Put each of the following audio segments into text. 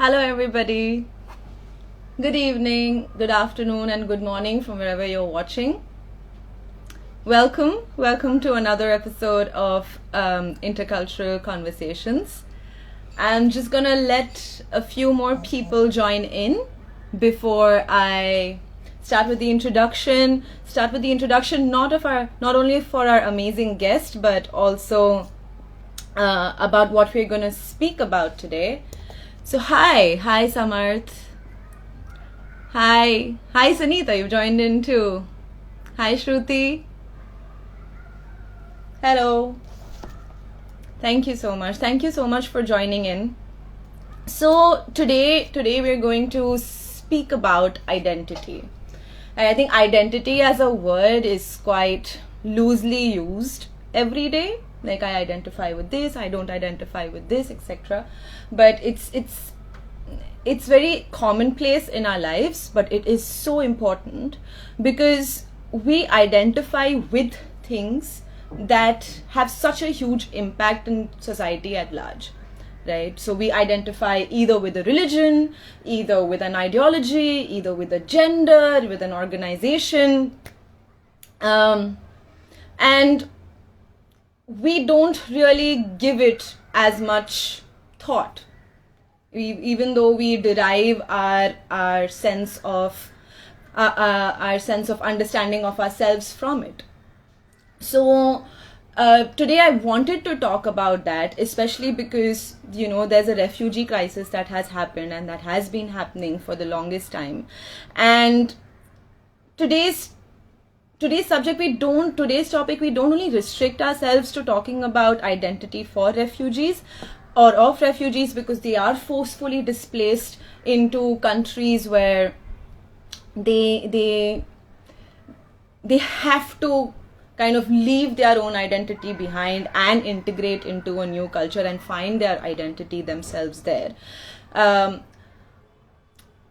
Hello, everybody. Good evening, good afternoon, and good morning from wherever you're watching. Welcome to another episode of Intercultural Conversations. I'm just gonna let a few more people join in before I start with the introduction. Not only for our amazing guest, but also about what we're gonna speak about today. So hi Samarth. Hi Sunita, you've joined in too. Hi Shruti. Hello. Thank you so much for joining in. So today we're going to speak about identity. And I think identity as a word is quite loosely used every day. Like, I identify with this, I don't identify with this, etc. But it's very commonplace in our lives, but it is so important because we identify with things that have such a huge impact in society at large, right? So we identify either with a religion, either with an ideology, either with a gender, with an organization, and we don't really give it as much thought, even though we derive our sense of understanding of ourselves from it. So today I wanted to talk about that, especially because there's a refugee crisis that has happened and that has been happening for the longest time. And today's topic, we don't only restrict ourselves to talking about identity for refugees or of refugees, because they are forcefully displaced into countries where they have to kind of leave their own identity behind and integrate into a new culture and find their identity themselves there.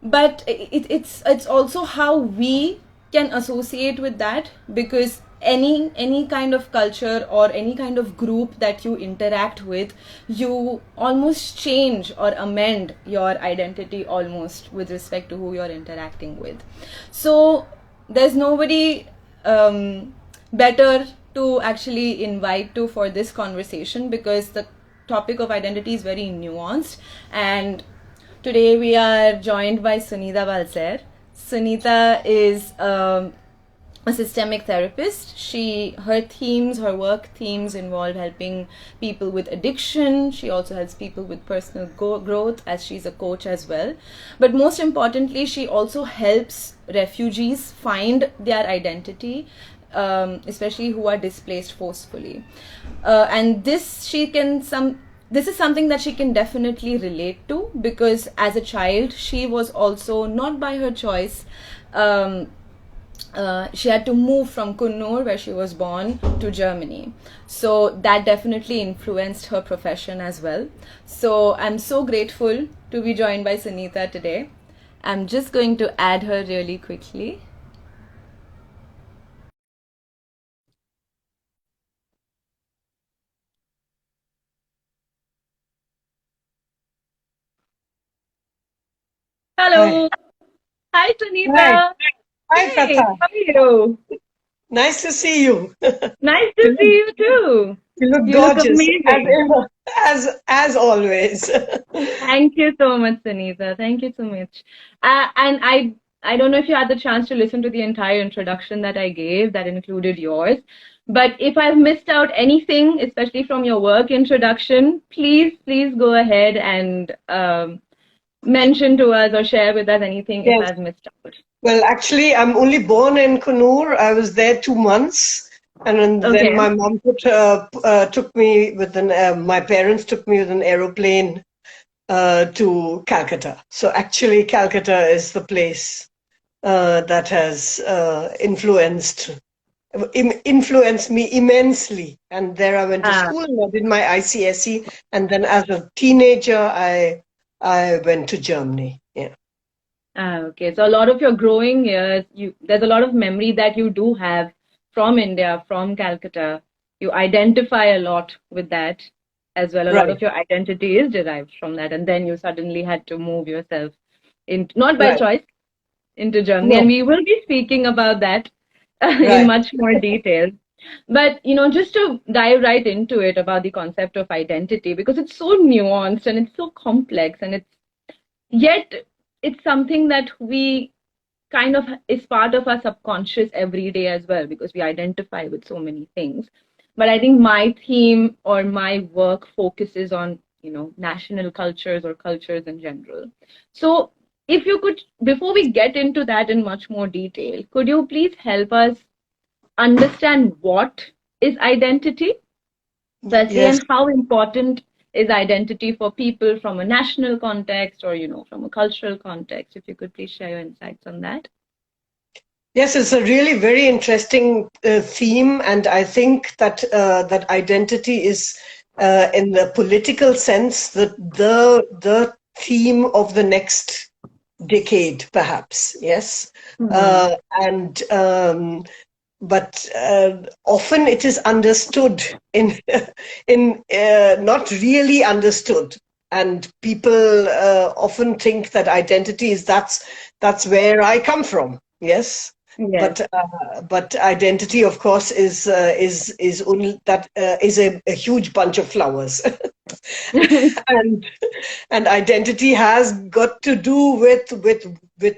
But it's also how we can associate with that, because any kind of culture or any kind of group that you interact with, you almost change or amend your identity almost with respect to who you're interacting with. So there's nobody better to actually invite to for this conversation, because the topic of identity is very nuanced. And today we are joined by Sunita Balser. Sunita is a systemic therapist. Her work themes involve helping people with addiction. She also helps people with personal growth, as she's a coach as well. But most importantly, she also helps refugees find their identity, especially who are displaced forcefully. And this is something that she can definitely relate to, because as a child, she was also not by her choice. She had to move from Coonor, where she was born, to Germany. So that definitely influenced her profession as well. So I'm so grateful to be joined by Sunita today. I'm just going to add her really quickly. Hello. Hi, Sunita. Hi, Hey, Pratha. how are you? Nice to see you. Nice to see you too. You look You look gorgeous, as amazing. ever, as always. Thank you so much, Sunita. Thank you so much. And I don't know if you had the chance to listen to the entire introduction that I gave, that included yours. But if I've missed out anything, especially from your work introduction, please go ahead and mention to us or share with us anything if Yes. I've missed out. Well, actually, I'm only born in Coonor. I was there 2 months, and then Okay. my mom took me with my parents took me with an aeroplane to Calcutta. So actually, Calcutta is the place that has influenced me immensely. And there I went to Ah, school and I did my ICSE. And then as a teenager, I went to Germany. Yeah. okay. So a lot of your growing years, there's a lot of memory that you do have from India, from Calcutta. You identify a lot with that. as well. A lot Right. of your identity is derived from that, and then you suddenly had to move yourself in, not by Right. choice, into Germany. And No. we will be speaking about that in Right. much more detail. But, just to dive right into it about the concept of identity, because it's so nuanced and it's so complex, and yet it's something that we kind of is part of our subconscious every day as well, because we identify with so many things. But I think my theme or my work focuses on, national cultures or cultures in general. So if you could, before we get into that in much more detail, could you please help us understand what is identity, firstly, Yes. and how important is identity for people from a national context or, from a cultural context? If you could please share your insights on that. Yes, it's a really very interesting theme, and I think that that identity is, in the political sense, the theme of the next decade, perhaps. Yes, Hmm. and but often it is understood in in not really understood, and people often think that identity is that's where I come from. Yes, Yes. but identity, of course, is only that is a huge bunch of flowers. and and identity has got to do with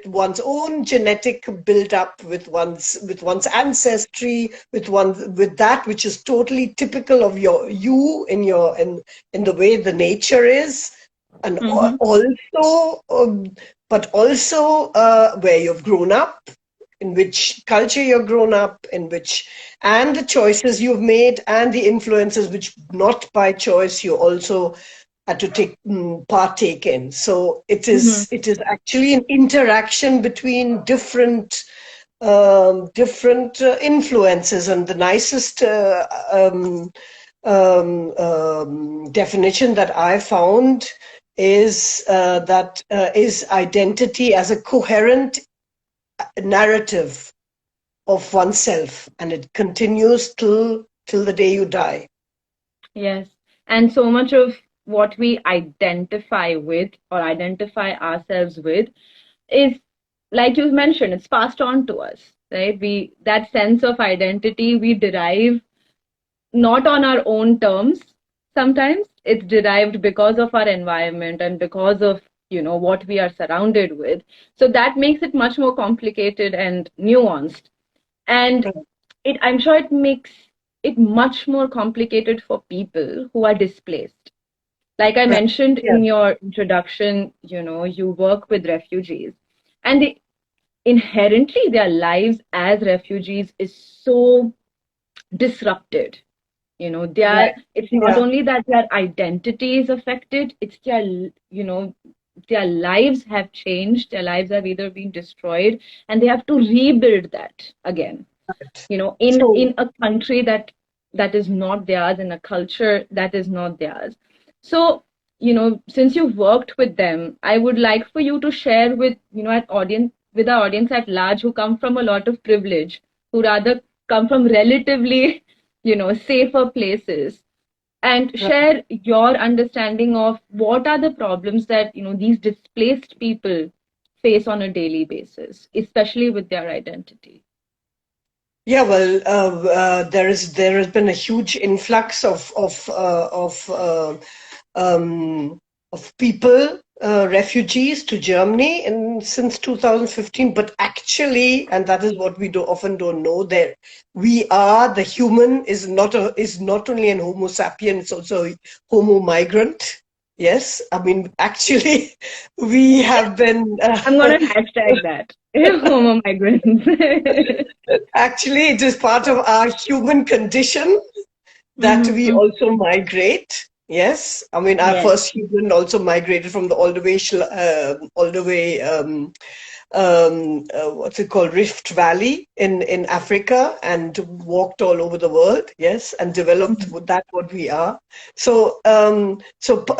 one's own genetic build up, with one's ancestry, with that which is totally typical of you in the way the nature is, and Mm-hmm. also but also where you've grown up, in which culture you're grown up, in which, and the choices you've made, and the influences which not by choice you also had to partake in. So Mm-hmm. it is actually an interaction between different influences, and the nicest definition that I found is that is identity as a coherent narrative of oneself, and it continues till the day you die. Yes. And so much of what we identify with or identify ourselves with is, like you mentioned, it's passed on to us, right? That sense of identity we derive not on our own terms. Sometimes it's derived because of our environment and because of, what we are surrounded with. So that makes it much more complicated and nuanced. And I'm sure it makes it much more complicated for people who are displaced. Like I Right. mentioned Yeah. in your introduction, you work with refugees, and inherently their lives as refugees is so disrupted. Right. It's not Yeah. only that their identity is affected, it's their lives have changed, their lives have either been destroyed, and they have to rebuild that again, Right. in So a country that is not theirs, in a culture that is not theirs. So, since you've worked with them, I would like for you to share with, with our audience at large, who come from a lot of privilege, who rather come from relatively, safer places, and right. share your understanding of what are the problems that, these displaced people face on a daily basis, especially with their identity. Yeah, well, there has been a huge influx um, of people, refugees to Germany in since 2015. But actually, and that is what we do often don't know, that the human is not only an Homo sapien, it's also a Homo migrant. Yes, I mean, actually, we have been. I'm gonna hashtag that. Homo migrants. Actually, it is part of our human condition that we Mm-hmm. also migrate. Yes, I mean our Yes. first human also migrated from the all the way what's it called, Rift Valley in Africa, and walked all over the world. Yes, and developed Mhm. that what we are. So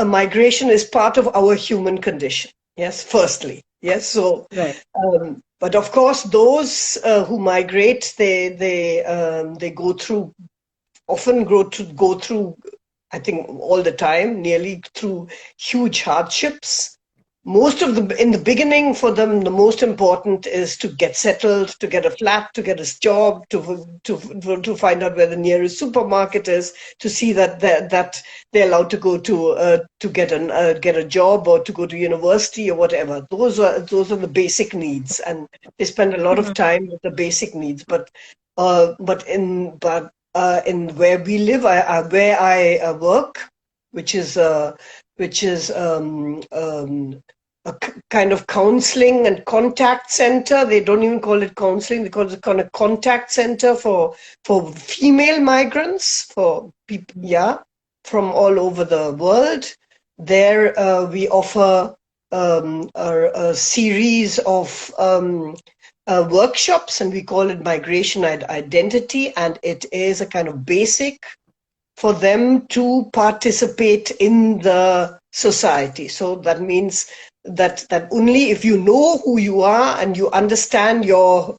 migration is part of our human condition. Yes, firstly. Yes, so Right. but of course, those who migrate, they go through often go through I think all the time, nearly through huge hardships. Most of the, in the beginning for them, the most important is to get settled, to get a flat, to get a job, to find out where the nearest supermarket is, to see that they're allowed to go to get a job or to go to university or whatever. Those are the basic needs, and they spend a lot of time with the basic needs. In where we live, where I work, which is a kind of counseling and contact center. They don't even call it counseling; they call it kind of contact center for female migrants, for people, from all over the world. There, we offer a series of workshops, and we call it migration identity, and it is a kind of basic for them to participate in the society. So that means that only if you know who you are and you understand your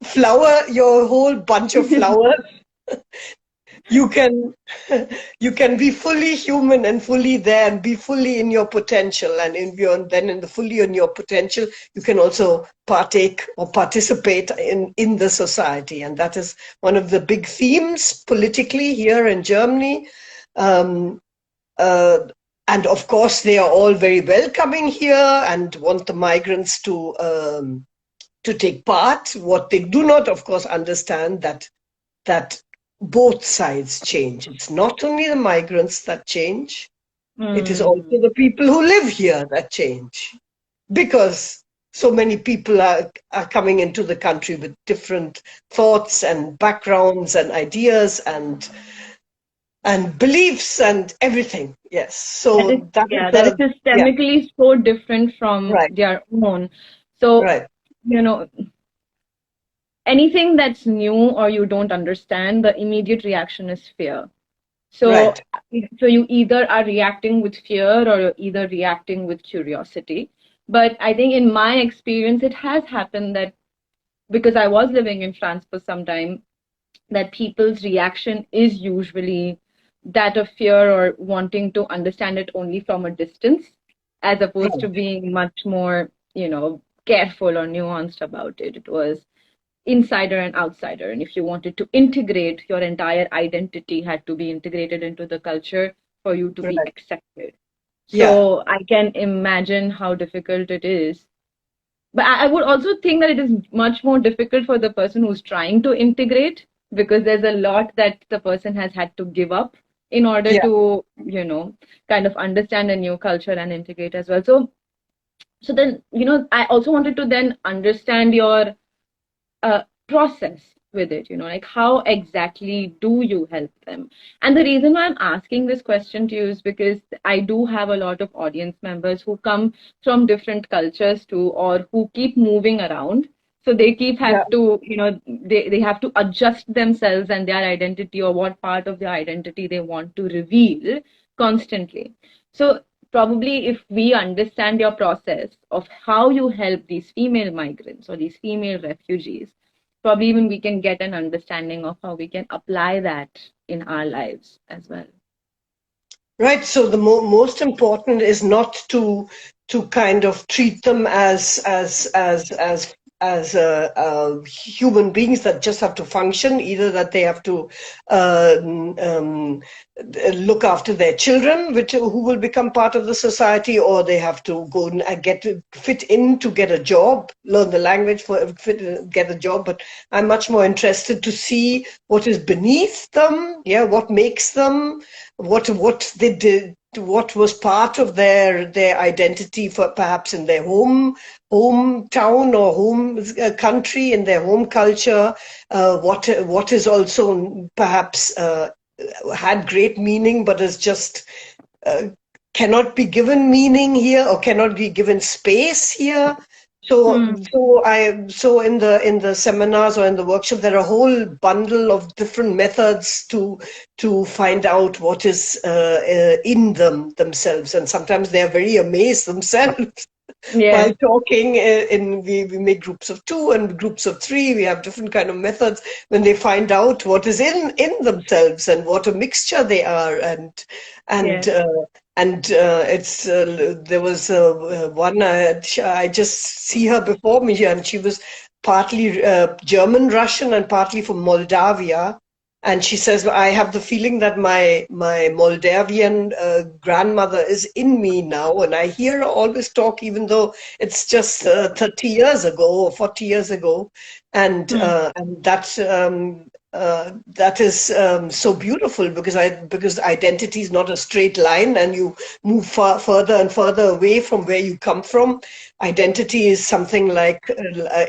flower, your whole bunch of flowers, you can be fully human and fully there and be fully in your potential. And then in the fully in your potential, you can also partake or participate in the society. And that is one of the big themes politically here in Germany. And of course, they are all very welcoming here and want the migrants to take part. What they do not, of course, understand that both sides change. It's not only the migrants that change, it is also the people who live here that change. Because so many people are coming into the country with different thoughts and backgrounds and ideas and beliefs and everything. Yes. So that is systemically so different from their own. So, anything that's new or you don't understand, the immediate reaction is fear. So you either are reacting with fear or you're either reacting with curiosity. But I think in my experience, it has happened that because I was living in France for some time, that people's reaction is usually that of fear or wanting to understand it only from a distance, as opposed to being much more, careful or nuanced about it. It was insider and outsider. And if you wanted to integrate, your entire identity had to be integrated into the culture for you to be accepted. So I can imagine how difficult it is. But I would also think that it is much more difficult for the person who's trying to integrate, because there's a lot that the person has had to give up in order to, kind of understand a new culture and integrate as well. So then, I also wanted to then understand your process with it, like how exactly do you help them? And the reason why I'm asking this question to you is because I do have a lot of audience members who come from different cultures too, or who keep moving around. So they have to, they have to adjust themselves and their identity, or what part of their identity they want to reveal constantly. So probably if we understand your process of how you help these female migrants or these female refugees, probably even we can get an understanding of how we can apply that in our lives as well. Right. So the most important is not to kind of treat them as human beings that just have to function, either that they have to look after their children, who will become part of the society, or they have to go and fit in to get a job, learn the language get a job. But I'm much more interested to see what is beneath them, what makes them, what they did, what was part of their identity, for perhaps in their hometown or home country, in their home culture, what is also perhaps had great meaning but is just cannot be given meaning here or cannot be given space here. So in the seminars or in the workshop, there are a whole bundle of different methods to find out what is in themselves, and sometimes they are very amazed themselves Yeah. while talking. We make groups of two and groups of three. We have different kind of methods when they find out what is in themselves and what a mixture they are. And Yeah. it's there was one, I just see her before me here, and she was partly German Russian and partly from Moldavia. And she says, I have the feeling that my Moldavian grandmother is in me now. And I hear her always talk, even though it's just 30 years ago or 40 years ago. Hmm. And that is so beautiful, because identity is not a straight line, and you move further and further away from where you come from. Identity is something like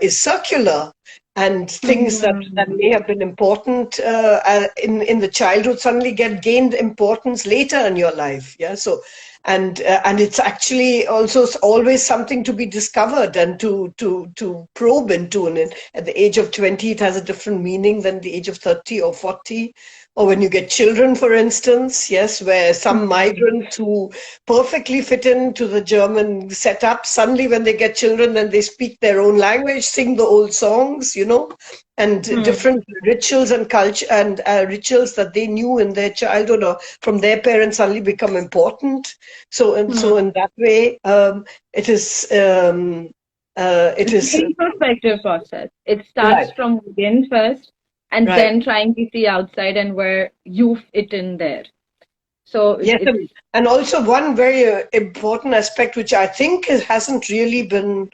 is circular, and things that Hmm. may have been important in the childhood suddenly get gained importance later in your life. Yeah. So, and it's actually also always something to be discovered and to probe into. And at the age of 20, it has a different meaning than the age of 30 or 40. Or when you get children, for instance, yes, where some Hmm. migrants who perfectly fit into the German setup, suddenly when they get children, then they speak their own language, sing the old songs, and Hmm. different rituals and culture and rituals that they knew in their childhood or from their parents suddenly become important. So Hmm. in that way, it is it It's a is introspective process. It starts right. from within first and Right. then trying to see outside and where you fit in there. So Yes, it's and also one very important aspect, which I think hasn't really been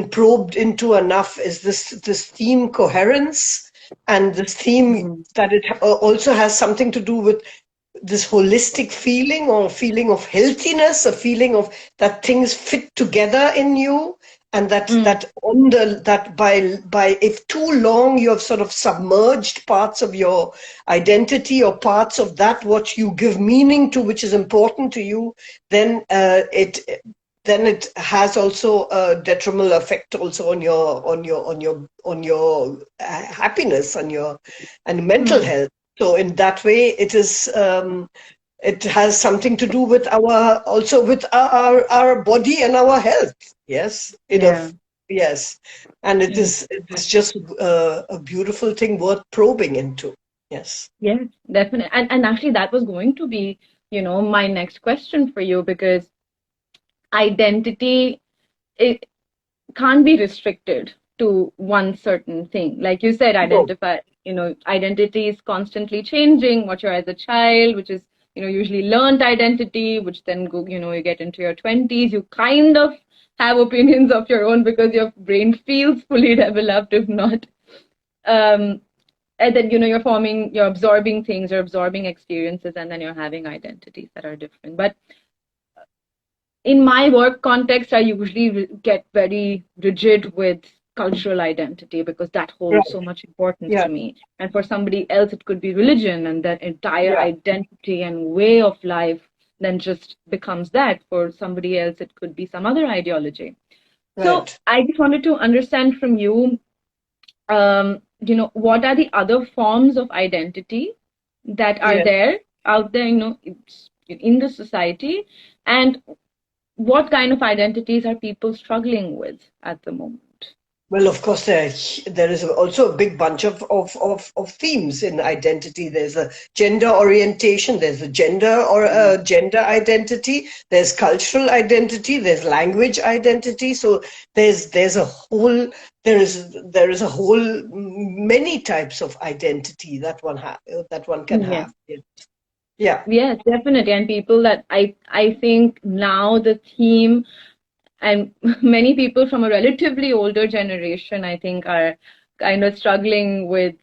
probed into enough, is this theme coherence, and this theme Mhm. that it also has something to do with this holistic feeling, or feeling of healthiness, a feeling of that things fit together in you, and Mm, that by if too long you have sort of submerged parts of your identity, or parts of that what you give meaning to, which is important to you, then it has also a detrimental effect also on your happiness, and mental mm, health. So in that way, it has something to do with our body and our health. Yes, yeah. yes, and Mm, it is just a beautiful thing worth probing into. Yes. yes, definitely. And actually that was going to be, my next question for you because identity it can't be restricted to one certain thing. Like you said, No. identity is constantly changing, what you're as a child, which is, usually learned identity, which then you get into your 20s, you kind of have opinions of your own because your brain feels fully developed, if not. Um, and then, you're absorbing things, you're absorbing experiences, and then you're having identities that are different. But in my work context, I usually get very rigid with cultural identity because that holds Right. so much importance Yeah. to me. And for somebody else, it could be religion, and that entire Yeah. identity and way of life then just becomes that. For somebody else, it could be some other ideology. So Right. I just wanted to understand from you, what are the other forms of identity that are Yes. there out there, in the society, and what kind of identities are people struggling with at the moment? Well, of course, there is also a big bunch of themes in identity. There's a gender orientation, there's a gender identity, there's cultural identity, there's language identity. So there's a whole there is a whole many types of identity that one can Yes, have. Yeah. yes, definitely. And people that I think now the theme and many people from a relatively older generation, I think, are kind of struggling with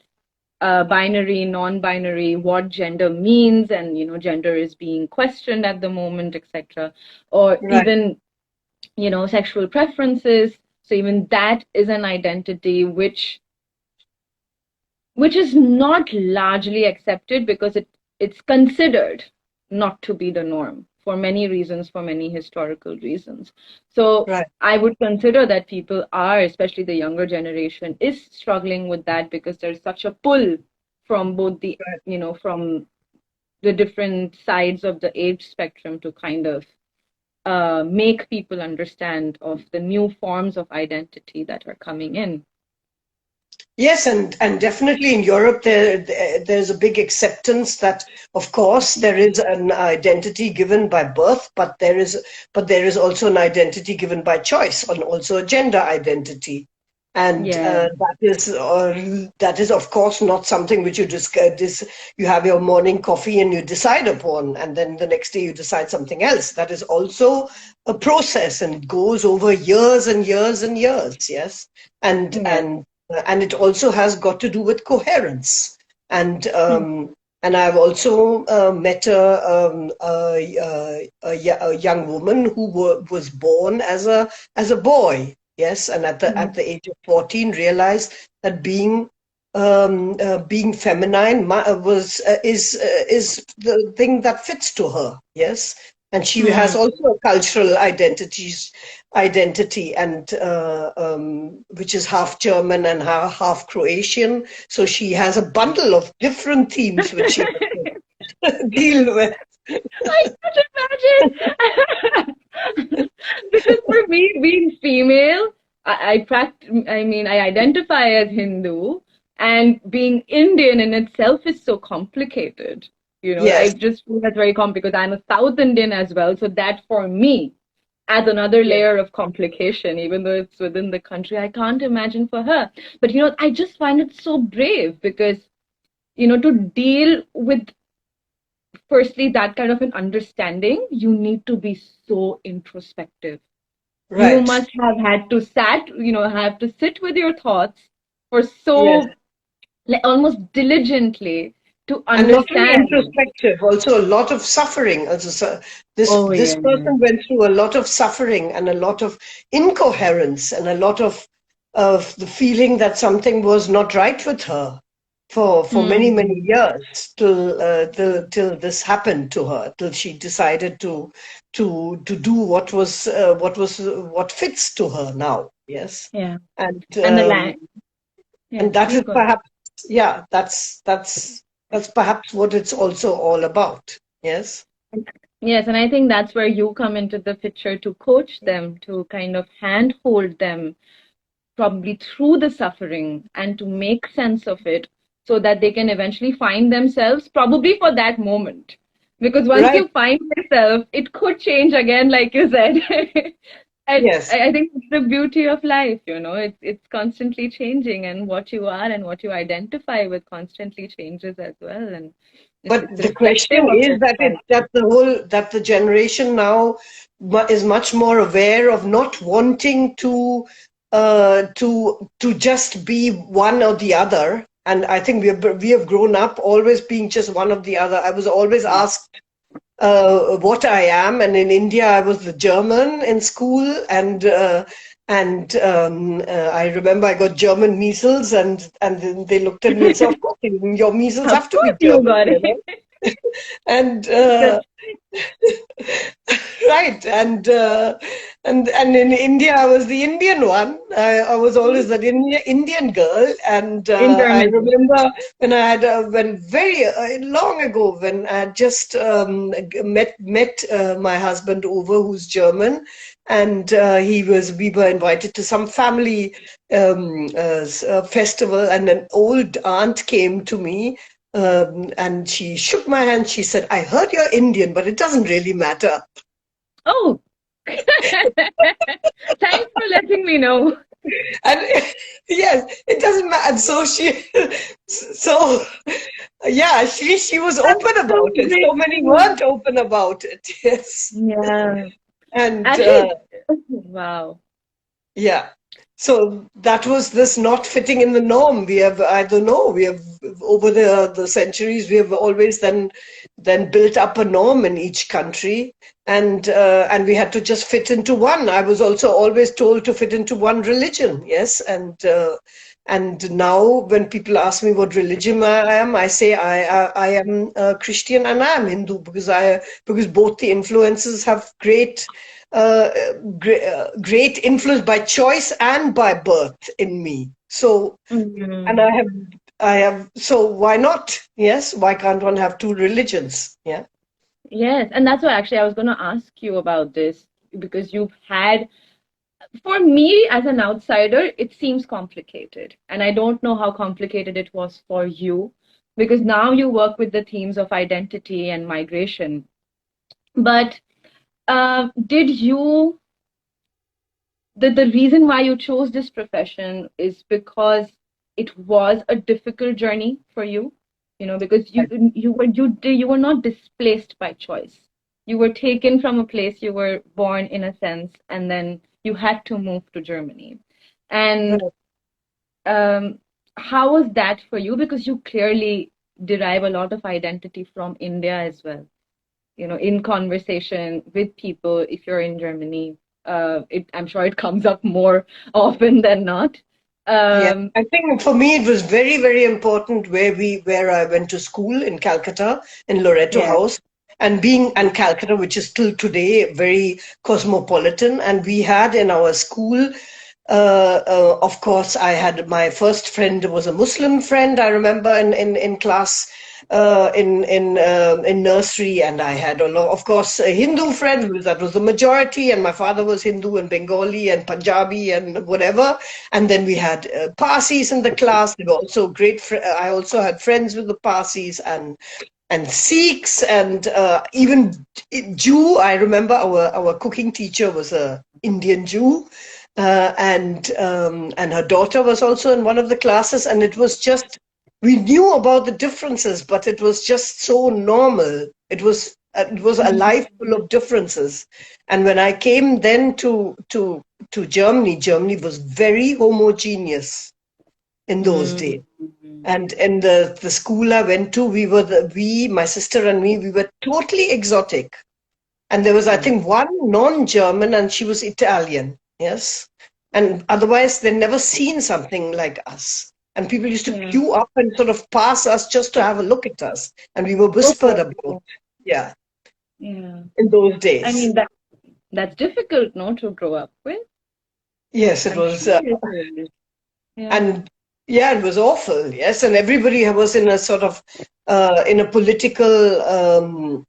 binary, non-binary, what gender means, and gender is being questioned at the moment, etc. Or Right. even sexual preferences. So even that is an identity which is not largely accepted because it's considered not to be the norm for many reasons, for many historical reasons. So Right. I would consider that people are, especially the younger generation, is struggling with that because there's such a pull from both Right. from the different sides of the age spectrum to kind of make people understand of the new forms of identity that are coming in. Yes, and definitely in Europe there's a big acceptance that, of course, there is an identity given by birth, but there is also an identity given by choice, and also a gender identity, and Yeah. that is of course not something which you just you have your morning coffee and you decide upon, and then the next day you decide something else. That is also a process, and it goes over years and years and years. Yes, and Yes. and and it also has got to do with coherence. And Hmm. and I've also met a young woman who was born as a boy, yes, and at the age of 14 realized that being feminine is the thing that fits to her, yes, and she has Hmm. also a cultural identity, and which is half German and half Croatian. So she has a bundle of different themes which she has to deal with. I can't imagine. Because for me, being female, I identify as Hindu, and being Indian in itself is so complicated. I Yes, just feel that's very complicated because I'm a South Indian as well. So that for me adds another yes, layer of complication, even though it's within the country. I can't imagine for her. But I just find it so brave because, to deal with firstly that kind of an understanding, you need to be so introspective. You right. must have had to have to sit with your thoughts for Yes. so like, almost diligently to And not only understand. introspective, also a lot of suffering. Also, Oh this yeah. person went through a lot of suffering and a lot of incoherence and a lot of the feeling that something was not right with her for many Hmm. years till this happened to her, till she decided to do what fits to her now. Yes, Yeah. and And the line. Yeah. and that is Please go ahead. perhaps, yeah, that's perhaps what it's also all about. Yes. Yes, and I think that's where you come into the picture to coach them, to kind of handhold them probably through the suffering and to make sense of it so that they can eventually find themselves probably for that moment. Because once Right. you find yourself, it could change again, like you said. And Yes. I think it's the beauty of life, it's constantly changing, and what you are and what you identify with constantly changes as well. And But it's the reflective question of is your life. that the generation now is much more aware of not wanting to just be one or the other. And I think we have grown up always being just one or the other. I was always asked what I am. And in India, I was the German in school, and I remember I got German measles, and then they looked at me and said, "Of course, your measles Of have to be course you German, got you it. know." And That's right, and in India, I was the Indian one. I was always that Indian girl, and I intermittent. remember when very long ago, when I had just met my husband over, who's German, and we were invited to some family festival, and an old aunt came to me, and she shook my hand. She said, "I heard you're Indian, but it doesn't really matter." Oh, thanks for letting me know. And yes, it doesn't matter. And so so yeah, she was That's open so about it. So many great. weren't open about it. Yes, Yeah. and Actually, wow. yeah. So that was this not fitting in the norm. We have, I don't know, we have over the centuries, we have always then built up a norm in each country, and we had to just fit into one. I was also always told to fit into one religion, yes, and now when people ask me what religion I am, I say I am Christian and I am Hindu, because both the influences have uh, great influence by choice and by birth in me. So, and Mhm. I have, so why not? Yes, why can't one have two religions? Yeah. Yes, and that's what actually I was going to ask you about this. because you've had, for me as an outsider, it seems complicated. And I don't know how complicated it was for you, because now you work with the themes of identity and migration. But did you, the reason why you chose this profession is because it was a difficult journey for you, because you were not displaced by choice. You were taken from a place you were born in a sense, and then you had to move to Germany. And how was that for you? Because you clearly derive a lot of identity from India as well. In conversation with people, if you're in Germany, I'm sure it comes up more often than not. Yeah, I think for me it was very, very important where I went to school in Calcutta, in Loreto Yeah. House, and Calcutta, which is still today very cosmopolitan. And we had in our school, of course, I had my first friend was a Muslim friend. I remember in class, in nursery, and I had of course, a Hindu friend. That was the majority, and my father was Hindu and Bengali and Punjabi and whatever. And then we had Parsis in the class. They were also great. I also had friends with the Parsis and Sikhs and even Jew. I remember our cooking teacher was a Indian Jew. And her daughter was also in one of the classes, and it was just, we knew about the differences, but it was just so normal. It was a life full of differences. And when I came then to Germany, Germany was very homogeneous in those days. And in the school I went to, my sister and me, we were totally exotic. And there was, I think, one non-German, and she was Italian. Yes. And otherwise, they'd never seen something like us. And people used to queue up and sort of pass us just to have a look at us. And we were whispered about. Yeah. Yeah. In those days. I mean, that's difficult, no, to grow up with. Yes, it I'm was. sure it is. Yeah. And yeah, it was awful. Yes. And everybody was in a sort of, in a political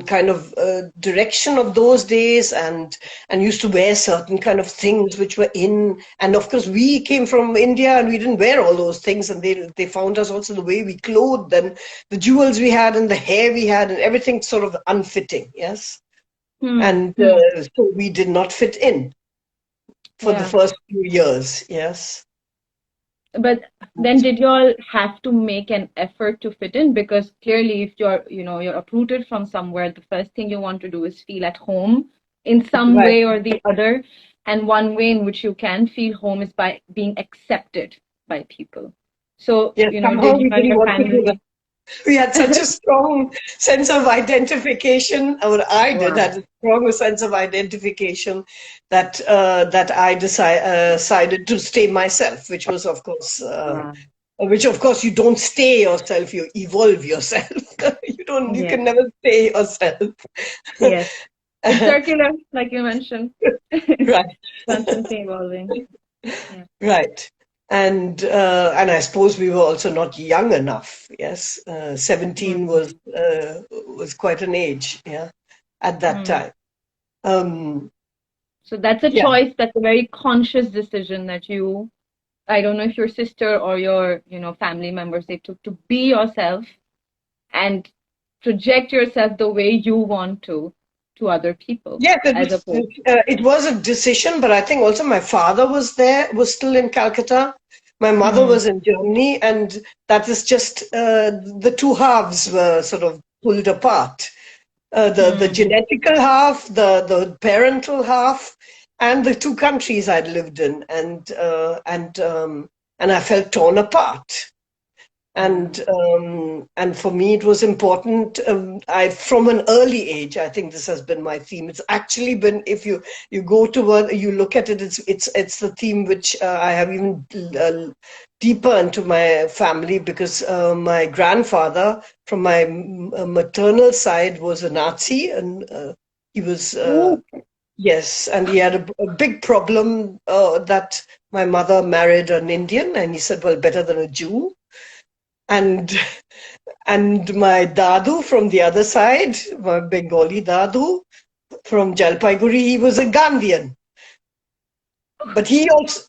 kind of direction of those days, and used to wear certain kind of things which were in. And of course, we came from India and we didn't wear all those things, and they found us also the way we clothed and the jewels we had and the hair we had and everything sort of unfitting. Yes. And so we did not fit in for the first few years. Yes. But then did you all have to make an effort to fit in? Because clearly if you're uprooted from somewhere, the first thing you want to do is feel at home in some Right. way or the other. And one way in which you can feel home is by being accepted by people. So, Yes, somehow did you we and didn't your want to do that. family? We had such a strong sense of identification, or I did had a strong sense of identification that I decided to stay myself, which of course you don't stay yourself, you evolve yourself. You Yes, can never stay yourself. yes. It's circular, like you mentioned. Right. Constantly evolving. Yeah. Right. And I suppose we were also not young enough. Yes, 17 was quite an age. Yeah, at that time. So that's a Yeah. choice, that's a very conscious decision that I don't know if your sister or your, family members, they took to be yourself and project yourself the way you want to other people, Yes, as opposed. it was a decision, but I think also my father was still in Calcutta. My mother Hmm. was in Germany, and that is just the two halves were sort of pulled apart. The Hmm. genetical half, the parental half, and the two countries I'd lived in, and I felt torn apart. Yeah. And for me, it was important. I from an early age, I think this has been my theme. It's actually been, if you go to you look at it, it's the theme which I have even deeper into my family, because my grandfather from my maternal side was a Nazi, and he was. Ooh. Yes, and he had a big problem that my mother married an Indian, and he said, well, better than a Jew. And my dadu from the other side, my Bengali dadu, from Jalpaiguri. He was a Gandhian, but he also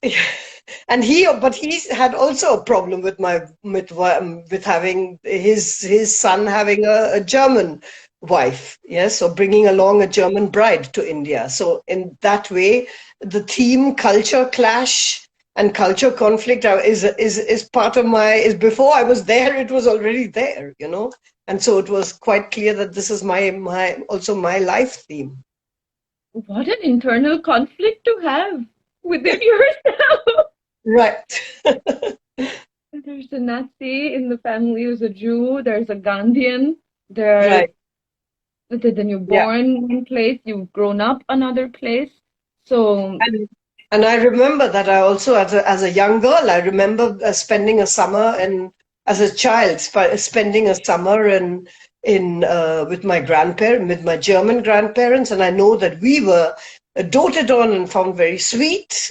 but he had also a problem with with having his son having a German wife, yes, or bringing along a German bride to India. So in that way, the theme culture clash and culture conflict is part of my, is before I was there, it was already there, you know. And so it was quite clear that this is also my life theme. What an internal conflict to have within yourself. Right. There's a Nazi in the family who's a Jew. There's a Gandhian. There's Right. then you're Yeah. born one place, you've grown up another place. So, And I remember that I also, as a young girl, I remember spending a summer, and as a child, spending a summer in with my grandparents, with my German grandparents, and I know that we were doted on and found very sweet.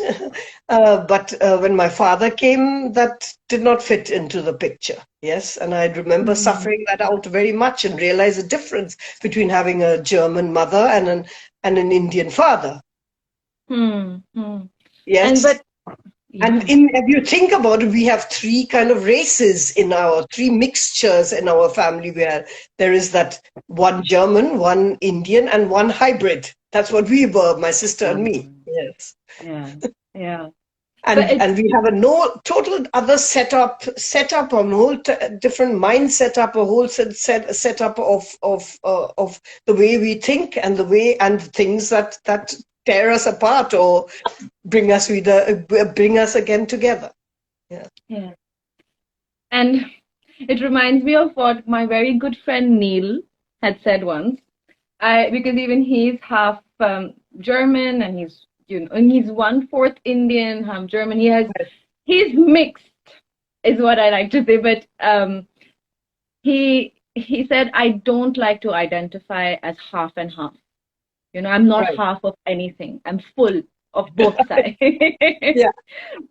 But when my father came, that did not fit into the picture. Yes, and I remember suffering that out very much and realize the difference between having a German mother and an Indian father. Yes. And but And if you think about it, we have three kind of races three mixtures in our family, where there is that one German, one Indian, and one hybrid. That's what we were, my sister and me. Yes. Yeah. And we have a total other setup, a whole different mind setup, a whole setup of the way we think and the way and things that tear us apart or bring us again together. Yeah. And it reminds me of what my very good friend Neil had said once. Because even he's half German, and he's and he's 1/4 Indian, half German. He's mixed, is what I like to say. But he said, I don't like to identify as half and half. I'm not half of anything. I'm full of both sides. Yeah.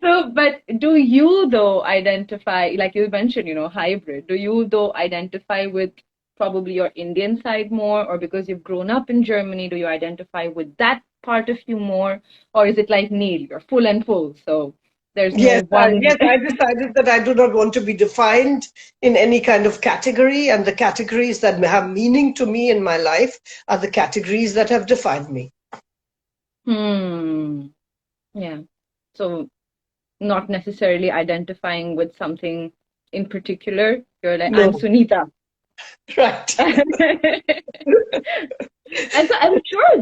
So, but do you though identify, like you mentioned, hybrid? Do you though identify with probably your Indian side more, or because you've grown up in Germany, do you identify with that part of you more, or is it like Neil, you're full and full? So there's no one. Yes, I decided that I do not want to be defined in any kind of category, and the categories that have meaning to me in my life are the categories that have defined me. Yeah. So not necessarily identifying with something in particular. You're like, No. I'm Sunita. Right. And so I'm sure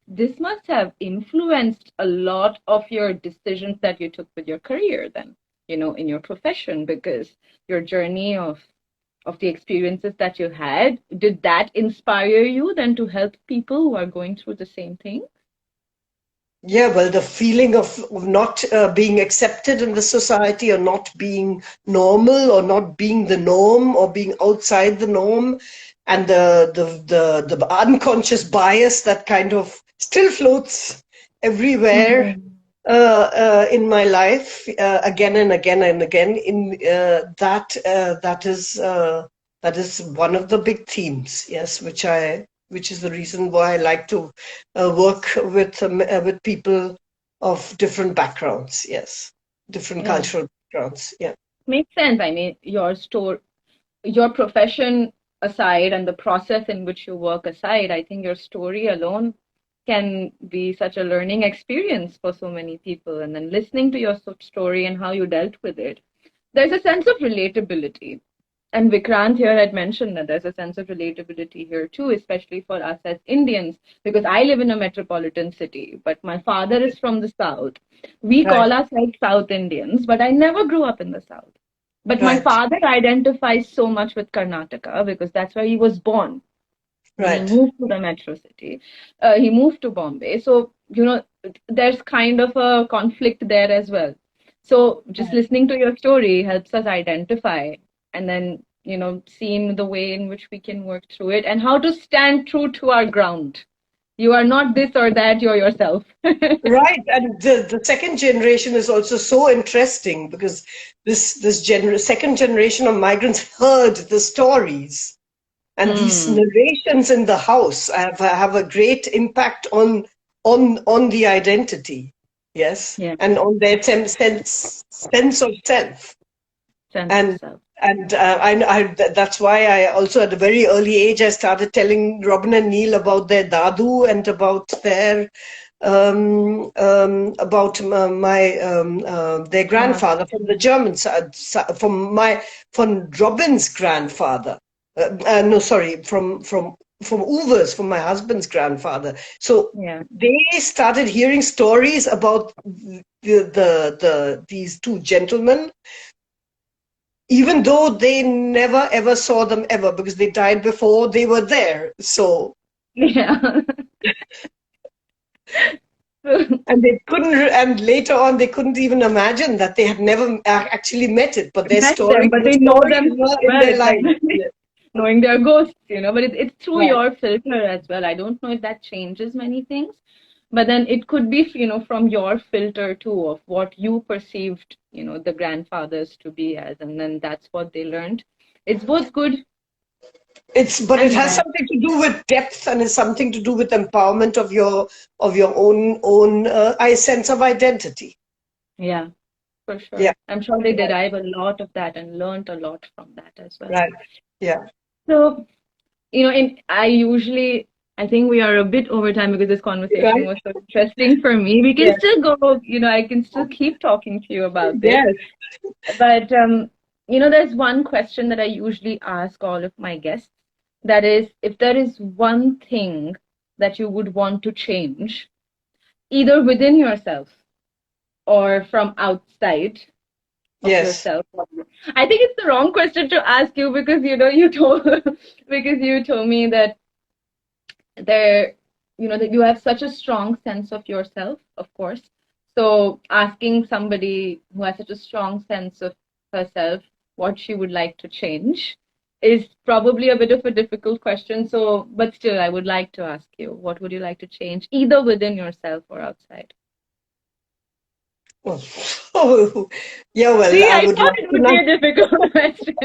this must have influenced a lot of your decisions that you took with your career then, in your profession, because your journey of the experiences that you had, did that inspire you then to help people who are going through the same thing? Yeah, well, the feeling of not being accepted in the society, or not being normal, or not being the norm, or being outside the norm, and the unconscious bias that kind of still floats everywhere in my life, again and again and again. That is one of the big themes, yes, which is the reason why I like to work with people of different backgrounds, yes, different cultural backgrounds, yeah. Makes sense. I mean, your profession aside and the process in which you work aside, I think your story alone can be such a learning experience for so many people. And then listening to your story and how you dealt with it, there's a sense of relatability. And Vikrant here had mentioned that there's a sense of relatability here too, especially for us as Indians, because I live in a metropolitan city, but my father is from the South. We call ourselves South Indians, but I never grew up in the South. But my father identifies so much with Karnataka because that's where he was born. When he moved to the metro city, he moved to Bombay. So, there's kind of a conflict there as well. So just listening to your story helps us identify, and then, seeing the way in which we can work through it and how to stand true to our ground. You are not this or that, you're yourself. Right. And the second generation is also so interesting, because this second generation of migrants heard the stories And these narrations in the house have a great impact on the identity, yes, Yeah. and on their sense of self. Sense of And self. that's why I also at a very early age I started telling Robin and Neil about their dadu and about their grandfather from the German side, from Robin's grandfather. No, sorry, from Uwe's, from my husband's grandfather. So Yeah. they started hearing stories about these two gentlemen, even though they never ever saw them ever because they died before they were there. So Yeah. and they couldn't, and later on they couldn't even imagine that they had never actually met it, but their Met them, story, but the they know stories them were in well. their It's like lives. Yeah. knowing their ghosts, but it's through Right. your filter as well. I don't know if that changes many things, but then it could be, from your filter too of what you perceived, the grandfathers to be as, and then that's what they learned. It's both good But it and has bad. something to do with depth, and it's something to do with empowerment of your own I sense of identity. Yeah, for sure. Yeah. I'm sure they Right. derive a lot of that and learned a lot from that as well. Right. Yeah. So, I think we are a bit over time because this conversation Right. was so interesting for me. We can Yes. still go, I can still keep talking to you about this. Yes. But, there's one question that I usually ask all of my guests. That is, if there is one thing that you would want to change, either within yourself or from outside of Yes. yourself. I think it's the wrong question to ask you because, you told because you told me that there that you have such a strong sense of yourself, of course. So asking somebody who has such a strong sense of herself what she would like to change is probably a bit of a difficult question. So but still I would like to ask you, what would you like to change, either within yourself or outside? Oh, yeah, well, See, I I would thought love it to would be a difficult question.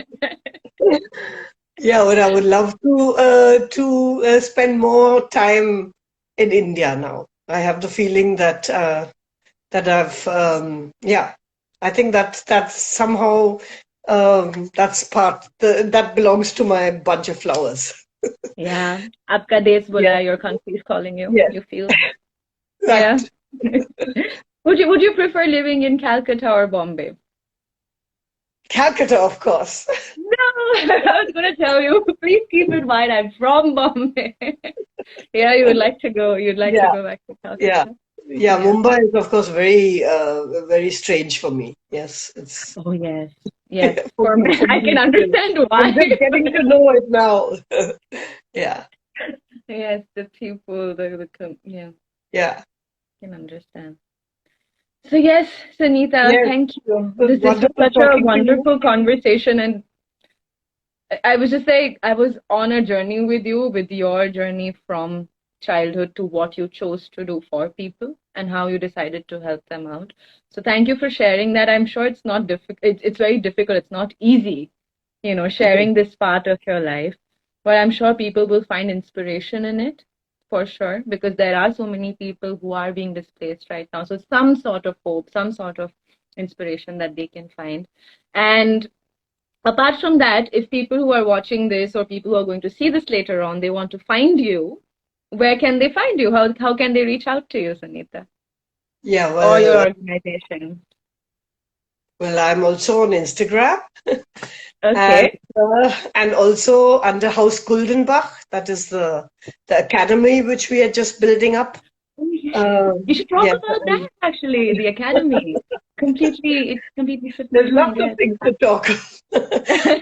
yeah, well, I would love to spend more time in India now. I have the feeling that yeah, I think that's somehow that belongs to my bunch of flowers. Yeah, आपका देश बुला Yeah, रहा है, your country is calling you. yes, You feel, yeah. right. Would you prefer living in Calcutta or Bombay? Calcutta, of course. No, I was gonna tell you. Please keep in mind I'm from Bombay. Yeah, you would like to go. You'd like to Yeah, go back to yeah, Calcutta. yeah. Yeah. Mumbai is, of course, very strange for me. Yes, it's Oh yes, yes. for For me, me, for I can me still. understand I'm why. just getting to know it now. Yeah, Yes, the people, yeah, yeah. can understand. So yes, Sunita, Yes, thank you. it was This was wonderful such a talking to you. wonderful conversation, and I was just saying, I was on a journey with you, with your journey from childhood to what you chose to do for people and how you decided to help them out. So thank you for sharing that. I'm sure it's not difficult. It's very difficult. It's not easy, sharing this part of your life. But I'm sure people will find inspiration in it for sure, because there are so many people who are being displaced right now. So some sort of hope, some sort of inspiration that they can find. And apart from that, if people who are watching this or people who are going to see this later on, they want to find you, where can they find you? How can they reach out to you, Sunita, Yeah, or your well, organization? I'm also on Instagram and Okay. and also under House Guldenbach. That is the academy which we are just building up. Oh, yes. You should talk Yes, about that actually, the academy. It completely fit my there's mind, lots of yes. things to talk.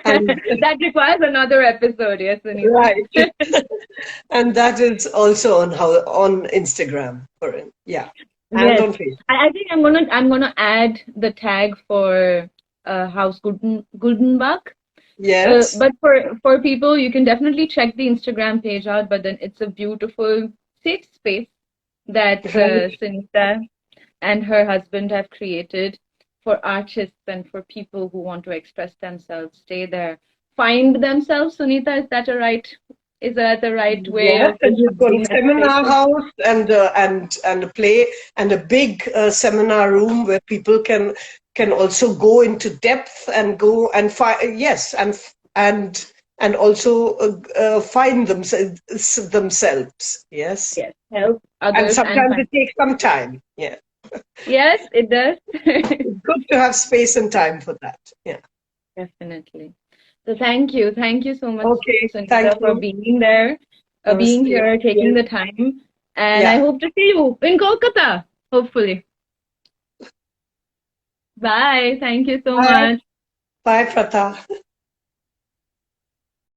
And That requires another episode, yes, Sunita. right, and that is also on Instagram for it. Yeah, and Yes. on Facebook. I think I'm gonna add the tag for House Guldenbach. Yes. But for people, you can definitely check the Instagram page out. But then it's a beautiful, safe space that Right. Sunita and her husband have created for artists and for people who want to express themselves, stay there find themselves. Sunita, is that the right way Yes, of and you've got a describing that seminar space? house and a play and a big seminar room where people can also go into depth and go and find yes and also find themselves. Yes, Yes, help and others and sometimes find. it takes some time. Yeah, Yes, it does. it's good to have space and time for that. Yeah. Definitely. So thank you so much, Okay. Thank Sunita, for you. being there, being Namaste. here, taking Yes. the time, and I Yeah. hope to see you in Kolkata, hopefully. Bye. Thank you so Bye. much. Bye, Pratha.